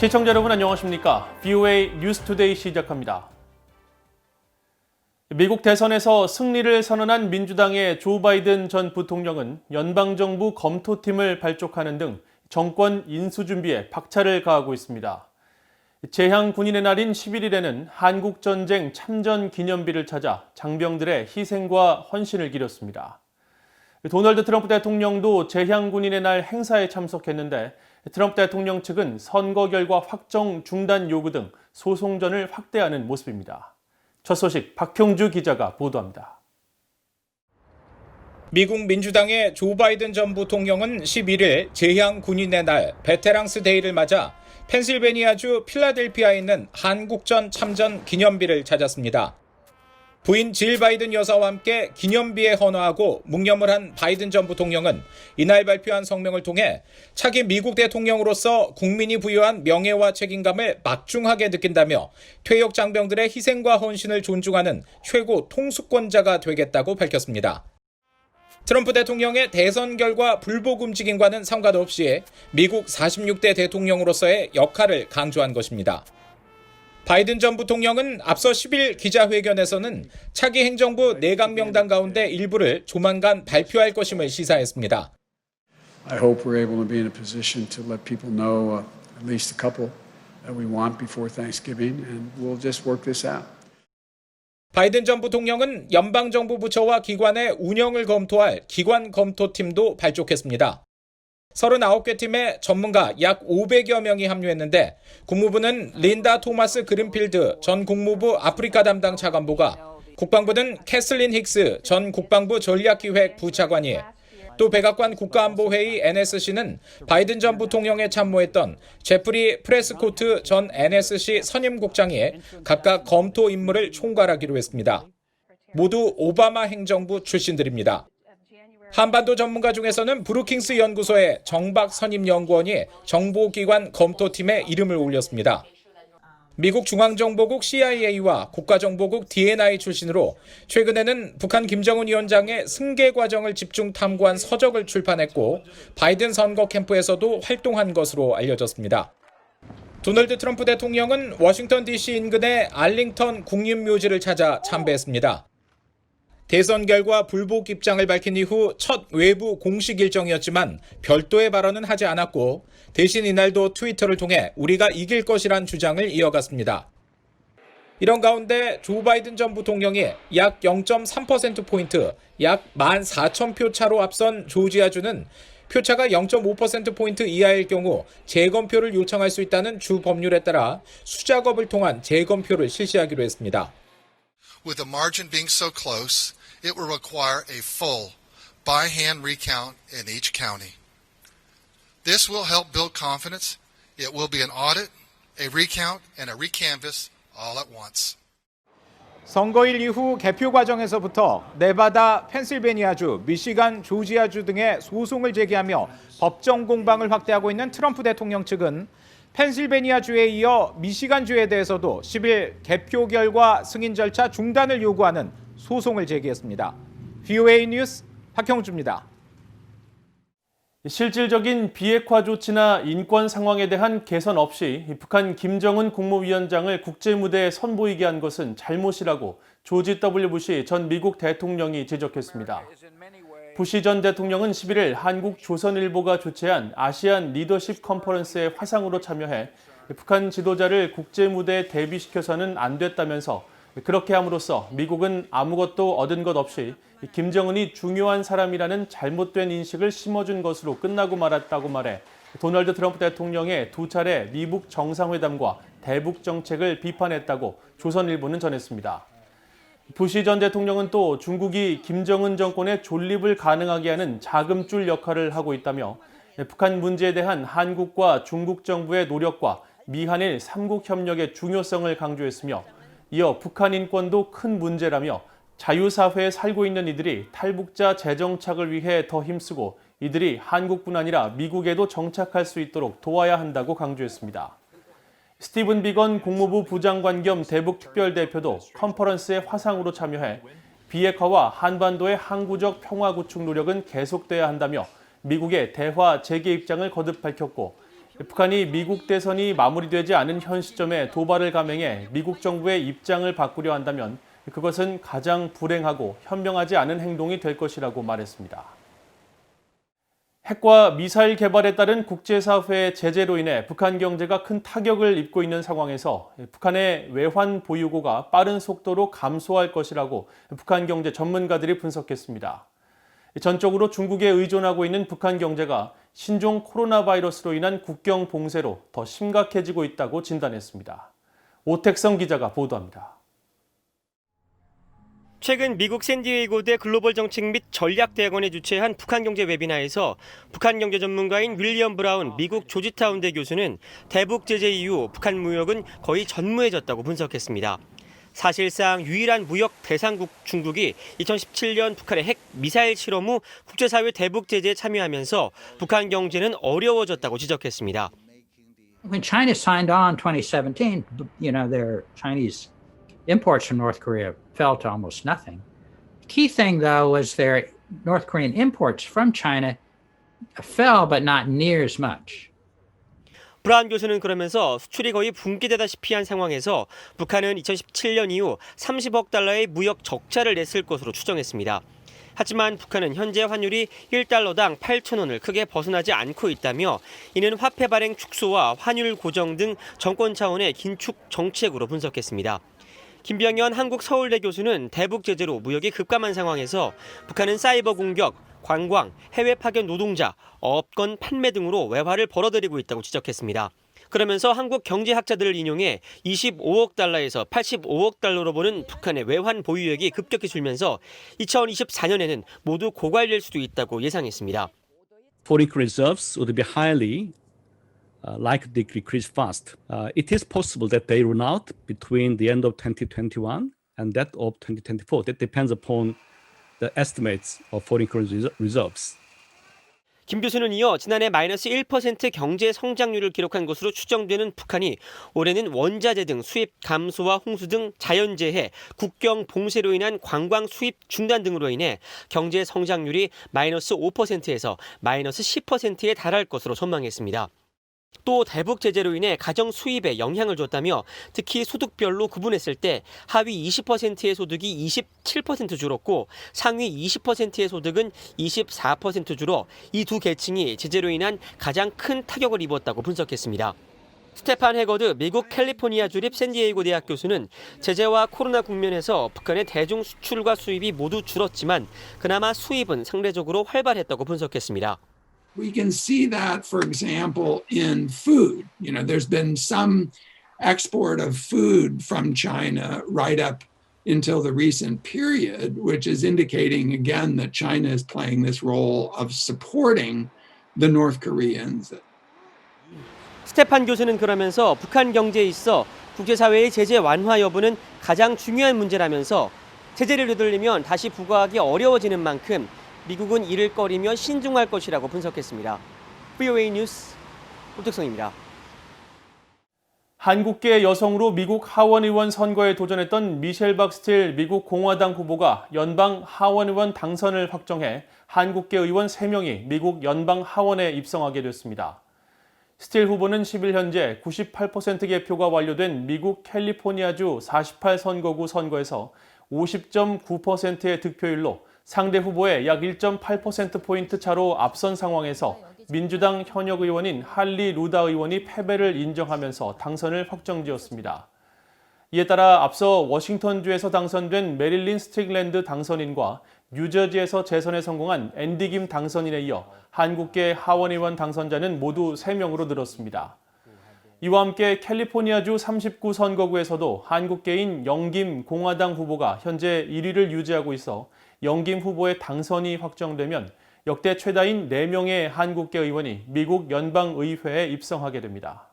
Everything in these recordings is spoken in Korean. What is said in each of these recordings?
시청자 여러분 안녕하십니까? VOA 뉴스투데이 시작합니다. 미국 대선에서 승리를 선언한 민주당의 조 바이든 전 부통령은 연방정부 검토팀을 발족하는 등 정권 인수 준비에 박차를 가하고 있습니다. 재향 군인의 날인 11일에는 한국전쟁 참전 기념비를 찾아 장병들의 희생과 헌신을 기렸습니다. 도널드 트럼프 대통령도 재향 군인의 날 행사에 참석했는데 트럼프 대통령 측은 선거 결과 확정 중단 요구 등 소송전을 확대하는 모습입니다. 첫 소식 박형주 기자가 보도합니다. 미국 민주당의 조 바이든 전 부통령은 11일 재향 군인의 날 베테랑스 데이를 맞아 펜실베니아주 필라델피아에 있는 한국전 참전 기념비를 찾았습니다. 부인 질 바이든 여사와 함께 기념비에 헌화하고 묵념을 한 바이든 전 부통령은 이날 발표한 성명을 통해 차기 미국 대통령으로서 국민이 부여한 명예와 책임감을 막중하게 느낀다며 퇴역 장병들의 희생과 헌신을 존중하는 최고 통수권자가 되겠다고 밝혔습니다. 트럼프 대통령의 대선 결과 불복 움직임과는 상관없이 미국 46대 대통령으로서의 역할을 강조한 것입니다. 바이든 전 부통령은 앞서 10일 기자회견에서는 차기 행정부 내각 명단 가운데 일부를 조만간 발표할 것임을 시사했습니다. I hope we're able to be in a position to let people know at least a couple that we want before Thanksgiving, and we'll just work this out. 바이든 전 부통령은 연방정부 부처와 기관의 운영을 검토할 기관 검토팀도 발족했습니다. 39개 팀의 전문가 약 500여 명이 합류했는데 국무부는 린다 토마스 그린필드 전 국무부 아프리카 담당 차관보가, 국방부는 캐슬린 힉스 전 국방부 전략기획 부차관이, 또 백악관 국가안보회의 NSC는 바이든 전 부통령에 참모했던 제프리 프레스코트 전 NSC 선임국장이 각각 검토 임무를 총괄하기로 했습니다. 모두 오바마 행정부 출신들입니다. 한반도 전문가 중에서는 브루킹스 연구소의 정박 선임연구원이 정보기관 검토팀에 이름을 올렸습니다. 미국 중앙정보국 CIA와 국가정보국 DNI 출신으로 최근에는 북한 김정은 위원장의 승계 과정을 집중 탐구한 서적을 출판했고 바이든 선거 캠프에서도 활동한 것으로 알려졌습니다. 도널드 트럼프 대통령은 워싱턴 DC 인근의 알링턴 국립묘지를 찾아 참배했습니다. 대선 결과 불복 입장을 밝힌 이후 첫 외부 공식 일정이었지만 별도의 발언은 하지 않았고 대신 이날도 트위터를 통해 우리가 이길 것이란 주장을 이어갔습니다. 이런 가운데 조 바이든 전 부통령이 약 0.3%포인트, 약 14,000표 차로 앞선 조지아주는 표차가 0.5%포인트 이하일 경우 재검표를 요청할 수 있다는 주 법률에 따라 수작업을 통한 재검표를 실시하기로 했습니다. With the margin being so close, it will require a full by-hand recount in each county. This will help build confidence. It will be an audit, a recount, and a recanvass all at once. 선거일 이후 개표 과정에서부터 네바다, 펜실베니아주, 미시간, 조지아주 등의 소송을 제기하며 법정 공방을 확대하고 있는 트럼프 대통령 측은 펜실베니아주에 이어 미시간주에 대해서도 10일 개표 결과 승인 절차 중단을 요구하는 소송을 제기했습니다. VOA 뉴스 박형주입니다. 실질적인 비핵화 조치나 인권 상황에 대한 개선 없이 북한 김정은 국무위원장을 국제무대에 선보이게 한 것은 잘못이라고 조지 W. 부시 전 미국 대통령이 지적했습니다. 부시 전 대통령은 11일 한국조선일보가 주최한 아시안 리더십 컨퍼런스에 화상으로 참여해 북한 지도자를 국제무대에 대비시켜서는 안 됐다면서 그렇게 함으로써 미국은 아무것도 얻은 것 없이 김정은이 중요한 사람이라는 잘못된 인식을 심어준 것으로 끝나고 말았다고 말해 도널드 트럼프 대통령의 두 차례 미국 정상회담과 대북 정책을 비판했다고 조선일보는 전했습니다. 부시 전 대통령은 또 중국이 김정은 정권의 존립을 가능하게 하는 자금줄 역할을 하고 있다며 북한 문제에 대한 한국과 중국 정부의 노력과 미한일 3국 협력의 중요성을 강조했으며 이어 북한 인권도 큰 문제라며 자유사회에 살고 있는 이들이 탈북자 재정착을 위해 더 힘쓰고 이들이 한국뿐 아니라 미국에도 정착할 수 있도록 도와야 한다고 강조했습니다. 스티븐 비건 국무부 부장관 겸 대북특별대표도 컨퍼런스에 화상으로 참여해 비핵화와 한반도의 항구적 평화 구축 노력은 계속돼야 한다며 미국의 대화 재개 입장을 거듭 밝혔고 북한이 미국 대선이 마무리되지 않은 현 시점에 도발을 감행해 미국 정부의 입장을 바꾸려 한다면 그것은 가장 불행하고 현명하지 않은 행동이 될 것이라고 말했습니다. 핵과 미사일 개발에 따른 국제사회의 제재로 인해 북한 경제가 큰 타격을 입고 있는 상황에서 북한의 외환 보유고가 빠른 속도로 감소할 것이라고 북한 경제 전문가들이 분석했습니다. 전적으로 중국에 의존하고 있는 북한 경제가 신종 코로나 바이러스로 인한 국경 봉쇄로 더 심각해지고 있다고 진단했습니다. 오택성 기자가 보도합니다. 최근 미국 샌디에이고대 글로벌 정책 및 전략대학원이 주최한 북한 경제 웨비나에서 북한 경제 전문가인 윌리엄 브라운 미국 조지타운대 교수는 대북 제재 이후 북한 무역은 거의 전무해졌다고 분석했습니다. 사실상 유일한 무역 대상국 중국이 2017년 북한의 핵 미사일 실험 후 국제사회 대북 제재에 참여하면서 북한 경제는 어려워졌다고 지적했습니다. When China signed on 2017, their Chinese imports from North Korea fell to almost nothing. The key thing, though, was their North Korean imports from China fell, but not near as much. 브라운 교수는 그러면서 수출이 거의 붕괴되다시피 한 상황에서 북한은 2017년 이후 30억 달러의 무역 적자를 냈을 것으로 추정했습니다. 하지만 북한은 현재 환율이 1달러당 8,000원을 크게 벗어나지 않고 있다며 이는 화폐 발행 축소와 환율 고정 등 정권 차원의 긴축 정책으로 분석했습니다. 김병현 한국서울대 교수는 대북 제재로 무역이 급감한 상황에서 북한은 사이버 공격, 관광, 해외 파견 노동자, 업권 판매 등으로 외화를 벌어들이고 있다고 지적했습니다. 그러면서 한국 경제학자들을 인용해 25억 달러에서 85억 달러로 보는 북한의 외환 보유액이 급격히 줄면서 2024년에는 모두 고갈될 수도 있다고 예상했습니다. Foreign reserves would be highly likely to decrease fast. It is possible that they run out between the end of 2021 and that of 2024. That depends upon the estimates of foreign currency reserves. 김 교수는 이어 지난해 마이너스 1% 경제 성장률을 기록한 것으로 추정되는 북한이 올해는 원자재 등 수입 감소와 홍수 등 자연재해, 국경 봉쇄로 인한 관광 수입 중단 등으로 인해 경제 성장률이 마이너스 5%에서 마이너스 10%에 달할 것으로 전망했습니다. 또 대북 제재로 인해 가정 수입에 영향을 줬다며 특히 소득별로 구분했을 때 하위 20%의 소득이 27% 줄었고 상위 20%의 소득은 24% 줄어 이 두 계층이 제재로 인한 가장 큰 타격을 입었다고 분석했습니다. 스테판 해거드 미국 캘리포니아 주립 샌디에이고 대학 교수는 제재와 코로나 국면에서 북한의 대중 수출과 수입이 모두 줄었지만 그나마 수입은 상대적으로 활발했다고 분석했습니다. We can see that, for example, in food. There's been some export of food from China right up until the recent period, which is indicating again that China is playing this role of supporting the North Koreans. 스테판 교수는 그러면서 북한 경제에 있어 국제사회의 제재 완화 여부는 가장 중요한 문제라면서 제재를 되돌리면 다시 부과하기 어려워지는 만큼 미국은 이를 꺼리며 신중할 것이라고 분석했습니다. VOA 뉴스 오택성입니다. 한국계 여성으로 미국 하원의원 선거에 도전했던 미셸 박스틸 미국 공화당 후보가 연방 하원의원 당선을 확정해 한국계 의원 3명이 미국 연방 하원에 입성하게 됐습니다. 스틸 후보는 10일 현재 98% 개표가 완료된 미국 캘리포니아주 48선거구 선거에서 50.9%의 득표율로 상대 후보의 약 1.8%포인트 차로 앞선 상황에서 민주당 현역 의원인 할리 루다 의원이 패배를 인정하면서 당선을 확정지었습니다. 이에 따라 앞서 워싱턴주에서 당선된 메릴린 스트릭랜드 당선인과 뉴저지에서 재선에 성공한 앤디 김 당선인에 이어 한국계 하원의원 당선자는 모두 3명으로 늘었습니다. 이와 함께 캘리포니아주 39선거구에서도 한국계인 영김 공화당 후보가 현재 1위를 유지하고 있어 영김 후보의 당선이 확정되면 역대 최다인 4명의 한국계 의원이 미국 연방의회에 입성하게 됩니다.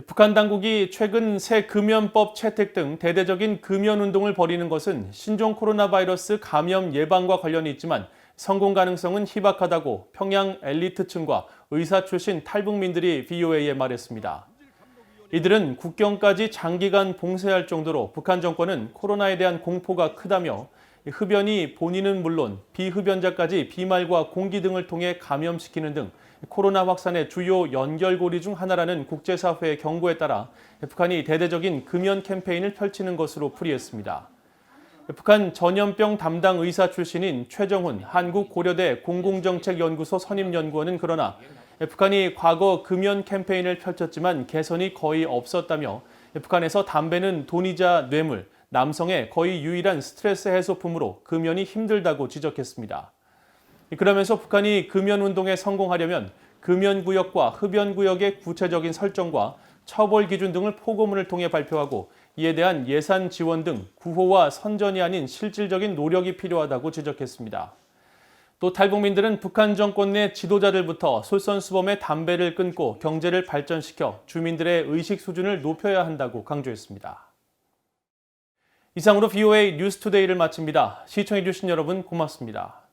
북한 당국이 최근 새 금연법 채택 등 대대적인 금연운동을 벌이는 것은 신종 코로나 바이러스 감염 예방과 관련이 있지만 성공 가능성은 희박하다고 평양 엘리트층과 의사 출신 탈북민들이 VOA에 말했습니다. 이들은 국경까지 장기간 봉쇄할 정도로 북한 정권은 코로나에 대한 공포가 크다며 흡연이 본인은 물론 비흡연자까지 비말과 공기 등을 통해 감염시키는 등 코로나 확산의 주요 연결고리 중 하나라는 국제사회의 경고에 따라 북한이 대대적인 금연 캠페인을 펼치는 것으로 풀이했습니다. 북한 전염병 담당 의사 출신인 최정훈 한국고려대 공공정책연구소 선임연구원은 그러나 북한이 과거 금연 캠페인을 펼쳤지만 개선이 거의 없었다며 북한에서 담배는 돈이자 뇌물, 남성의 거의 유일한 스트레스 해소품으로 금연이 힘들다고 지적했습니다. 그러면서 북한이 금연운동에 성공하려면 금연구역과 흡연구역의 구체적인 설정과 처벌 기준 등을 포고문을 통해 발표하고 이에 대한 예산 지원 등 구호와 선전이 아닌 실질적인 노력이 필요하다고 지적했습니다. 또 탈북민들은 북한 정권 내 지도자들부터 솔선수범의 담배를 끊고 경제를 발전시켜 주민들의 의식 수준을 높여야 한다고 강조했습니다. 이상으로 VOA 뉴스투데이를 마칩니다. 시청해주신 여러분 고맙습니다.